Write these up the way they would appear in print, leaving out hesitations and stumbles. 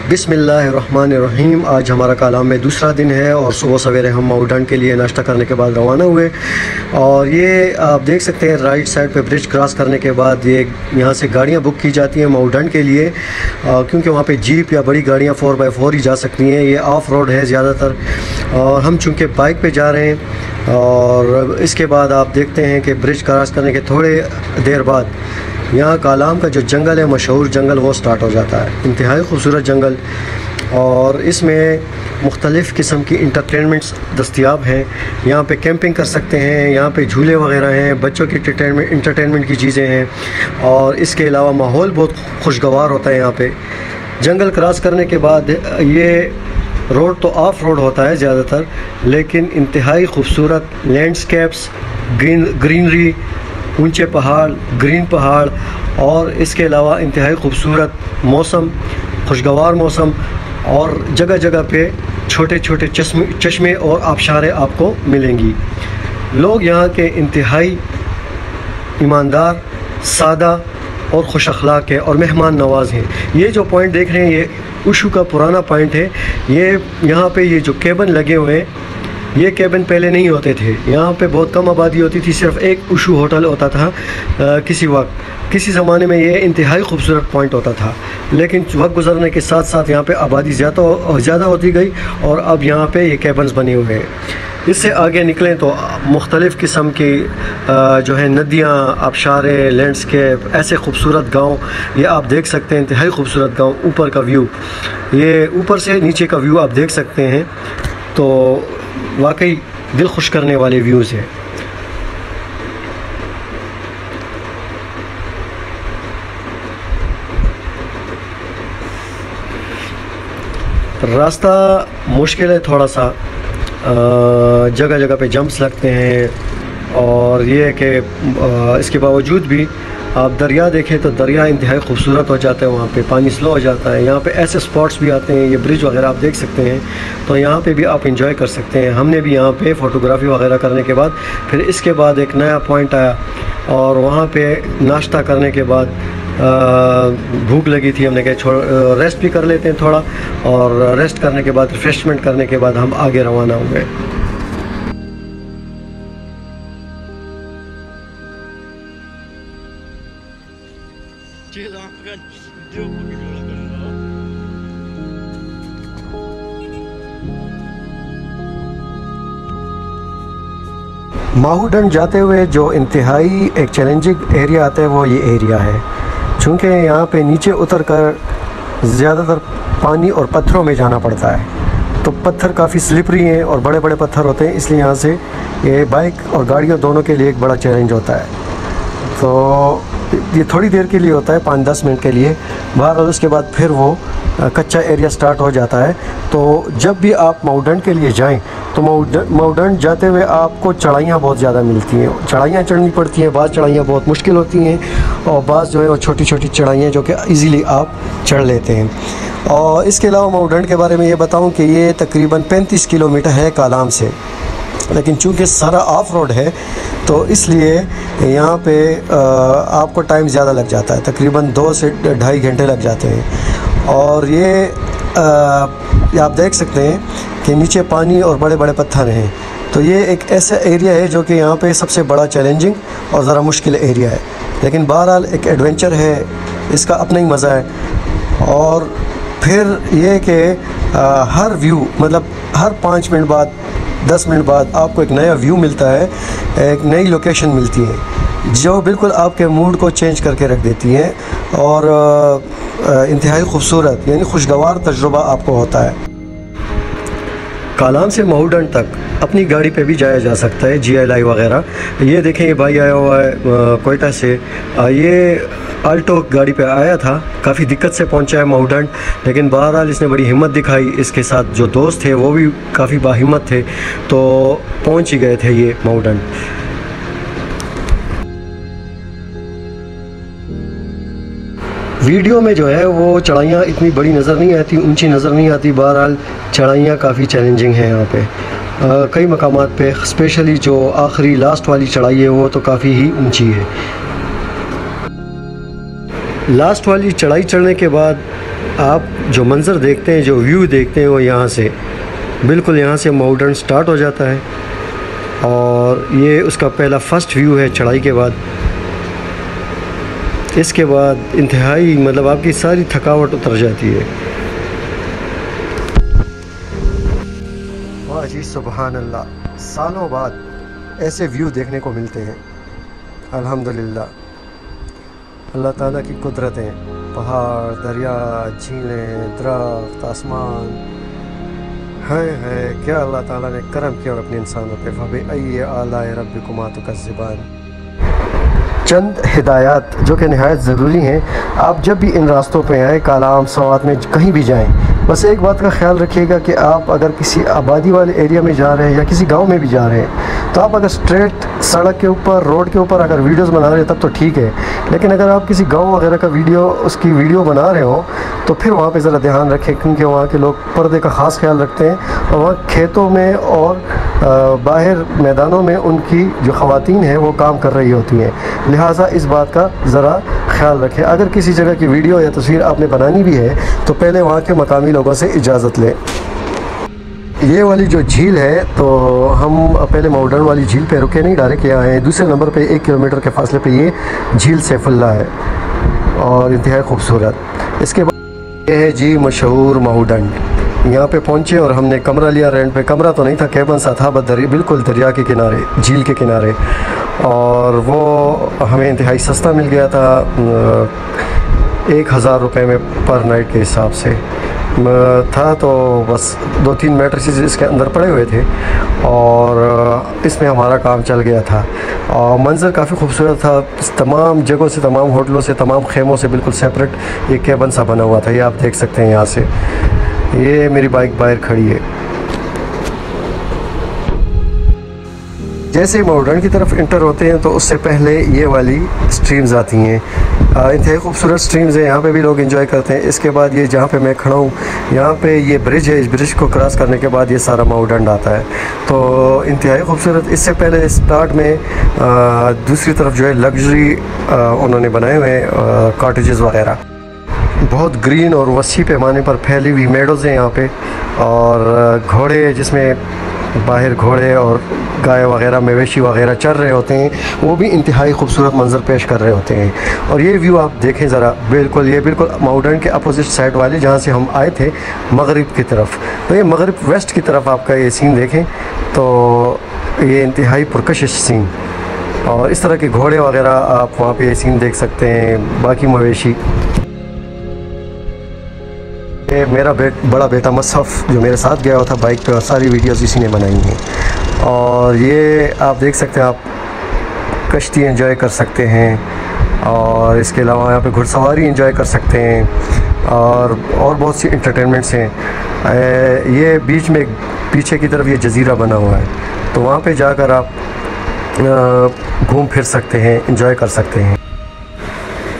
बिस्मिल्लाहिर्रहमानिर्रहीम। आज हमारा कालाम में दूसरा दिन है और सुबह सवेरे हम माउंटेन के लिए नाश्ता करने के बाद रवाना हुए। और ये आप देख सकते हैं राइट साइड पे ब्रिज क्रॉस करने के बाद ये यहाँ से गाड़ियाँ बुक की जाती हैं माउंटेन के लिए, क्योंकि वहाँ पे जीप या बड़ी गाड़ियाँ 4x4 ही जा सकती हैं। ये ऑफ रोड है ज़्यादातर और हम चूँकि बाइक पे जा रहे हैं। और इसके बाद आप देखते हैं कि ब्रिज क्रॉस करने के थोड़े देर बाद यहाँ कालाम का जो जंगल है, मशहूर जंगल, वो स्टार्ट हो जाता है। इंतहाई खूबसूरत जंगल और इसमें मुख्तलिफ़ किस्म की इंटरटेनमेंट्स दस्तियाब हैं। यहाँ पे कैंपिंग कर सकते हैं, यहाँ पे झूले वगैरह हैं, बच्चों की इंटरटेनमेंट की चीज़ें हैं और इसके अलावा माहौल बहुत खुशगवार होता है। यहाँ पे जंगल क्रॉस करने के बाद ये रोड तो ऑफ रोड होता है ज़्यादातर, लेकिन इंतहाई खूबसूरत लैंडस्केप्स, ग्रीनरी, ऊंचे पहाड़, ग्रीन पहाड़ और इसके अलावा इंतहाई खूबसूरत मौसम, खुशगवार मौसम और जगह जगह पे छोटे छोटे चश्मे और आबशारें आपको मिलेंगी। लोग यहाँ के इंतहाई ईमानदार, सादा और खुश अखलाक है और मेहमान नवाज हैं। ये जो पॉइंट देख रहे हैं ये उशू का पुराना पॉइंट है। ये यहाँ पे ये जो केबिन लगे हुए हैं, ये केबिन पहले नहीं होते थे। यहाँ पे बहुत कम आबादी होती थी, सिर्फ एक उशू होटल होता था किसी वक्त। किसी ज़माने में ये इंतहाई खूबसूरत पॉइंट होता था, लेकिन वक्त गुजरने के साथ साथ यहाँ पे आबादी ज़्यादा होती गई और अब यहाँ पे ये केबिन्स बने हुए हैं। इससे आगे निकलें तो मुख्तलिफ़ किस्म की जो है नदियाँ, आबशारें, लैंडस्केप, ऐसे खूबसूरत गांव ये आप देख सकते हैं। इंतहाई खूबसूरत गांव, ऊपर का व्यू, ये ऊपर से नीचे का व्यू आप देख सकते हैं, तो वाकई दिल खुश करने वाले व्यूज़ हैं। रास्ता मुश्किल है थोड़ा सा, जगह जगह पे जंप्स लगते हैं और ये है कि इसके बावजूद भी आप दरिया देखें तो दरिया इंतहाई खूबसूरत हो जाता है। वहाँ पे पानी स्लो हो जाता है। यहाँ पे ऐसे स्पॉट्स भी आते हैं, ये ब्रिज वगैरह आप देख सकते हैं, तो यहाँ पे भी आप इंजॉय कर सकते हैं। हमने भी यहाँ पे फ़ोटोग्राफी वगैरह करने के बाद फिर इसके बाद एक नया पॉइंट आया और वहाँ पे नाश्ता करने के बाद भूख लगी थी, हमने कहा रेस्ट भी कर लेते हैं थोड़ा, और रेस्ट करने के बाद रिफ्रेशमेंट करने के बाद हम आगे रवाना हुए। माहूडन जाते हुए जो इंतहाई एक चैलेंजिंग एरिया आता है वो ये एरिया है, चूँकि यहाँ पे नीचे उतर कर ज़्यादातर पानी और पत्थरों में जाना पड़ता है, तो पत्थर काफ़ी स्लिपरी हैं और बड़े बड़े पत्थर होते हैं, इसलिए यहाँ से ये बाइक और गाड़ियों दोनों के लिए एक बड़ा चैलेंज होता है। तो ये थोड़ी देर के लिए होता है, 5-10 मिनट के लिए। बहरहाल उसके बाद फिर वो कच्चा एरिया स्टार्ट हो जाता है। तो जब भी आप माउंटेन के लिए जाएं तो माउंटेन जाते हुए आपको चढ़ाइयाँ बहुत ज़्यादा मिलती हैं, चढ़ाइयाँ चढ़नी पड़ती हैं। बाज़ चढ़ाइयाँ बहुत मुश्किल होती हैं और बाज़ जो है वो छोटी छोटी चढ़ाइयाँ जो कि इजीली आप चढ़ लेते हैं। और इसके अलावा माउंटेन के बारे में ये बताऊँ कि ये तकरीबन 35 किलोमीटर है कालाम से, लेकिन चूँकि सारा ऑफ रोड है तो इसलिए यहाँ पे आपको टाइम ज़्यादा लग जाता है, तकरीबन 2 से 2.5 घंटे लग जाते हैं। और ये आप देख सकते हैं कि नीचे पानी और बड़े बड़े पत्थर हैं, तो ये एक ऐसा एरिया है जो कि यहाँ पे सबसे बड़ा चैलेंजिंग और ज़रा मुश्किल एरिया है, लेकिन बहरहाल एक एडवेंचर है, इसका अपना ही मज़ा है। और फिर ये कि हर व्यू, मतलब हर 5 मिनट बाद, 10 मिनट बाद आपको एक नया व्यू मिलता है, एक नई लोकेशन मिलती है जो बिल्कुल आपके मूड को चेंज करके रख देती है और इंतहाई खूबसूरत यानी खुशगवार तजुर्बा आपको होता है। कालाम से माहूडन तक अपनी गाड़ी पे भी जाया जा सकता है, GLI वगैरह। ये देखें, ये भाई आया हुआ है कोयटा से, ये आल्टो गाड़ी पे आया था, काफ़ी दिक्कत से पहुंचा है माउंटेन, लेकिन बहरहाल इसने बड़ी हिम्मत दिखाई। इसके साथ जो दोस्त थे वो भी काफ़ी बाहिम्मत थे, तो पहुंच ही गए थे ये माउंटेन। वीडियो में जो है वो चढ़ाइयाँ इतनी बड़ी नज़र नहीं आती, ऊंची नज़र नहीं आती। बहरहाल चढ़ाइयाँ काफ़ी चैलेंजिंग हैं यहाँ पे, कई मकामात पे, स्पेशली जो आखिरी लास्ट वाली चढ़ाई है वो तो काफ़ी ही ऊंची है। लास्ट वाली चढ़ाई चढ़ने के बाद आप जो मंज़र देखते हैं, जो व्यू देखते हैं, वो यहाँ से बिल्कुल यहाँ से माउंटेन स्टार्ट हो जाता है और ये उसका पहला फ़र्स्ट व्यू है चढ़ाई के बाद। इसके बाद इंतहाई मतलब आपकी सारी थकावट उतर जाती है। वाह जी सुभान अल्लाह, सालों बाद ऐसे व्यू देखने को मिलते हैं। अल्हम्दुलिल्लाह, अल्लाह ताला की कुदरतें, पहाड़, दरिया, झीलें, दरख्त, आसमान, है क्या अल्लाह ताला ने करम किया अपने इंसानों पे। फ़बअय्यि आलाइ रब्बिकुमा तुकज़्ज़िबान। चंद हिदायत जो कि नहायत ज़रूरी हैं। आप जब भी इन रास्तों पे आए, कालाम, सवात में कहीं भी जाएं, बस एक बात का ख्याल रखिएगा कि आप अगर किसी आबादी वाले एरिया में जा रहे हैं या किसी गांव में भी जा रहे हैं, तो आप अगर स्ट्रेट सड़क के ऊपर, रोड के ऊपर अगर वीडियोस बना रहे हैं तब तो ठीक है, लेकिन अगर आप किसी गांव वगैरह का उसकी वीडियो बना रहे हो तो फिर वहाँ पे ज़रा ध्यान रखें, क्योंकि वहाँ के लोग पर्दे का ख़ास ख्याल रखते हैं और वहाँ खेतों में और बाहर मैदानों में उनकी जो ख़वातीन हैं वो काम कर रही होती हैं। लिहाजा इस बात का ज़रा ख्याल रखें। अगर किसी जगह की वीडियो या तस्वीर आपने बनानी भी है तो पहले वहाँ के मकामी लोगों से इजाज़त लें। ये वाली जो झील है, तो हम पहले माउंटेन वाली झील पे रुके नहीं, डायरेक्ट यहाँ आए। दूसरे नंबर पे 1 किलोमीटर के फासले पे ये झील सैफुल्लाह है और इंतहाई खूबसूरत। इसके बाद ये है जी मशहूर माउंटेन। यहाँ पे पहुँचे और हमने कमरा लिया रेंट पे। कमरा तो नहीं था, कैबन सा था, बिल्कुल दरिया के किनारे, झील के किनारे, और वो हमें इंतहाई सस्ता मिल गया था, 1000 रुपये में पर नाइट के हिसाब से था। तो बस 2-3 मैट्रेसेस इसके अंदर पड़े हुए थे और इसमें हमारा काम चल गया था। और मंज़र काफ़ी खूबसूरत था, तमाम जगहों से, तमाम होटलों से, तमाम खेमों से बिल्कुल सेपरेट एक कैबन सा बना हुआ था। ये आप देख सकते हैं यहाँ से। ये मेरी बाइक बाहर खड़ी है। जैसे माउंटेन की तरफ इंटर होते हैं तो उससे पहले ये वाली स्ट्रीम्स आती हैं, इंतहाई खूबसूरत स्ट्रीम्स हैं, यहाँ पे भी लोग एंजॉय करते हैं। इसके बाद ये जहाँ पे मैं खड़ा हूँ, यहाँ पे ये ब्रिज है, इस ब्रिज को क्रॉस करने के बाद ये सारा माउंटेन आता है, तो इंतहाई खूबसूरत। इससे पहले स्टार्ट में दूसरी तरफ जो है लग्जरी उन्होंने बनाए हुए हैं कॉटेजेस वगैरह, बहुत ग्रीन और वसी पैमाने पर फैली हुई मेडोज़ हैं यहाँ पे, और घोड़े, जिसमें बाहर घोड़े और गाय वगैरह, मवेशी वगैरह चल रहे होते हैं, वो भी इंतहाई खूबसूरत मंजर पेश कर रहे होते हैं। और ये व्यू आप देखें ज़रा, ये बिल्कुल माउंटेन के अपोजिट साइड वाले जहाँ से हम आए थे, मगरिब की तरफ, तो ये मगरिब वेस्ट की तरफ आपका ये सीन देखें तो ये इंतहाई पुरकशिश सीन, और इस तरह के घोड़े वगैरह आप वहाँ पे ये सीन देख सकते हैं, बाकी मवेशी। ये मेरा बड़ा बेटा मसहफ़ जो मेरे साथ गया हुआ था बाइक पे, और सारी वीडियोस इसी ने बनाई हैं। और ये आप देख सकते हैं, आप कश्ती एंजॉय कर सकते हैं, और इसके अलावा यहाँ पे घुड़सवारी एंजॉय कर सकते हैं, और बहुत सी इंटरटेनमेंट्स हैं। ये बीच में पीछे की तरफ ये जज़ीरा बना हुआ है, तो वहाँ पे जाकर आप घूम फिर सकते हैं, एंजॉय कर सकते हैं।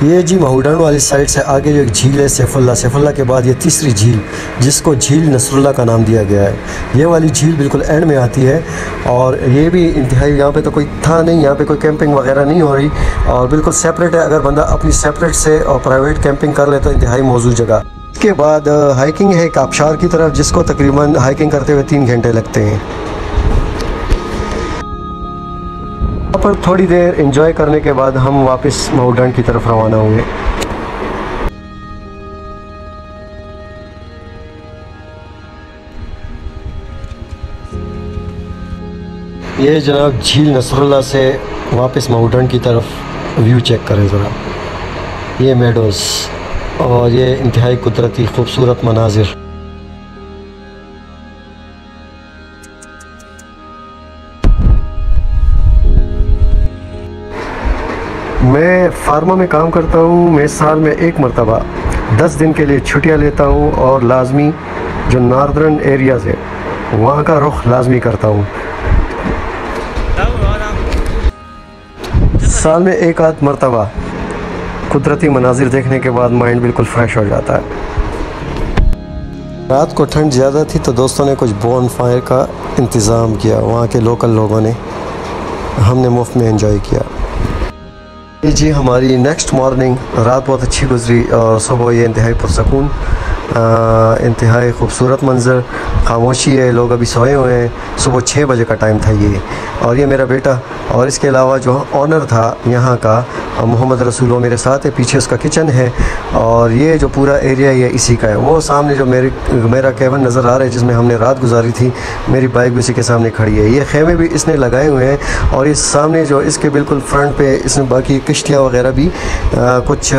ये जी माउंटेन वाली साइड से आगे जो एक झील है सैफुल्लाह के बाद ये तीसरी झील, जिसको झील नसरुल्लाह का नाम दिया गया है। ये वाली झील बिल्कुल एंड में आती है, और ये भी इंतहाई, यहाँ पे तो कोई था नहीं, यहाँ पे कोई कैंपिंग वगैरह नहीं हो रही, और बिल्कुल सेपरेट है। अगर बंदा अपनी सेपरेट से और प्राइवेट कैंपिंग कर ले तो इंतहाई मौजूद जगह। इसके बाद हाइकिंग है एक आबशार की तरफ, जिसको तकरीबन हाइकिंग करते हुए 3 घंटे लगते हैं। यहाँ पर थोड़ी देर एंजॉय करने के बाद हम वापस माउंटेन की तरफ रवाना हुए। ये जनाब झील नसरुल्लाह से वापस माउंटेन की तरफ व्यू चेक करें ज़रा, ये मेडोज़ और ये इंतहाई कुदरती खूबसूरत मनाजिर। मैं फार्मा में काम करता हूँ। मैं साल में 1 मरतबा 10 दिन के लिए छुट्टियाँ लेता हूँ, और लाजमी जो नॉर्दर्न एरियाज़ है वहाँ का रुख लाजमी करता हूँ। साल में 1 आध मरतबा कुदरती मनाजिर देखने के बाद माइंड बिल्कुल फ्रेश हो जाता है। रात को ठंड ज़्यादा थी तो दोस्तों ने कुछ बोन फायर का इंतज़ाम किया, वहाँ के लोकल लोगों ने, हमने मुफ्त में एंजॉय किया। जी हमारी नेक्स्ट मॉर्निंग, रात बहुत अच्छी गुजरी और सुबह ये इंतहाई पुरसकून, इंतहाई खूबसूरत मंज़र, खामोशी है, लोग अभी सोए हुए हैं। सुबह 6 बजे का टाइम था ये, और ये मेरा बेटा और इसके अलावा जो ऑनर था यहाँ का मोहम्मद रसूल, वो मेरे साथ है। पीछे उसका किचन है और ये जो पूरा एरिया ये इसी का है। वो सामने जो मेरा केबिन नज़र आ रहा है जिसमें हमने रात गुजारी थी, मेरी बाइक भी उसी के सामने खड़ी है। ये खेमे भी इसने लगाए हुए हैं और इस सामने जो इसके बिल्कुल फ्रंट पे इसने बाकी किश्तियाँ वगैरह भी कुछ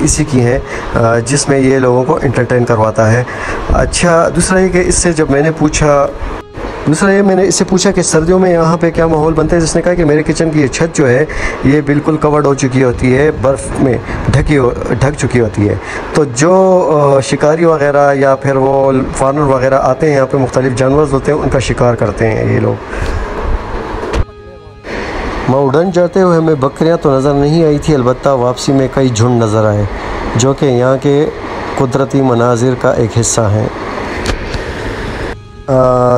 इसी की हैं जिसमें ये लोगों को इंटरटेन करवाता है। अच्छा, दूसरा ये कि इससे जब मैंने इससे पूछा कि सर्दियों में यहाँ पे क्या माहौल बनता है, जिसने कहा कि मेरे किचन की ये छत जो है ये बिल्कुल कवर्ड हो चुकी होती है, बर्फ़ में ढक चुकी होती है। तो जो शिकारी वगैरह या फिर वो फार्मर वगैरह आते हैं यहाँ पे, मुख्तलिफ़ जानवर होते हैं, उनका शिकार करते हैं ये लोग। माउडन जाते हुए हमें बकरियाँ तो नज़र नहीं आई थी, अलबत्ता वापसी में कई झुंड नज़र आए जो कि यहाँ के कुदरती मनाजिर का एक हिस्सा हैं।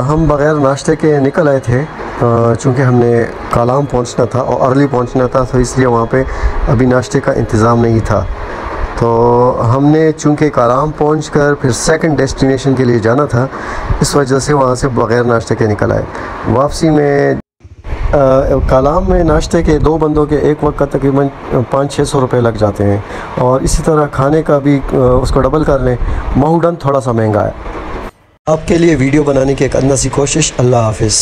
हम बग़ैर नाश्ते के निकल आए थे चूँकि हमने कालाम पहुँचना था और अर्ली पहुँचना था, तो इसलिए वहाँ पे अभी नाश्ते का इंतज़ाम नहीं था। तो हमने चूँकि कालाम पहुंचकर फिर सेकंड डेस्टिनेशन के लिए जाना था, इस वजह से वहाँ से बग़ैर नाश्ते के निकल आए। वापसी में कालाम में नाश्ते के 2 बंदों के एक वक्त का तकरीबन 500-600 रुपये लग जाते हैं, और इसी तरह खाने का भी उसको डबल कर लें। माउडन थोड़ा सा महंगा है। आपके लिए वीडियो बनाने की एक अंदाज़ी कोशिश। अल्लाह हाफ़िज़।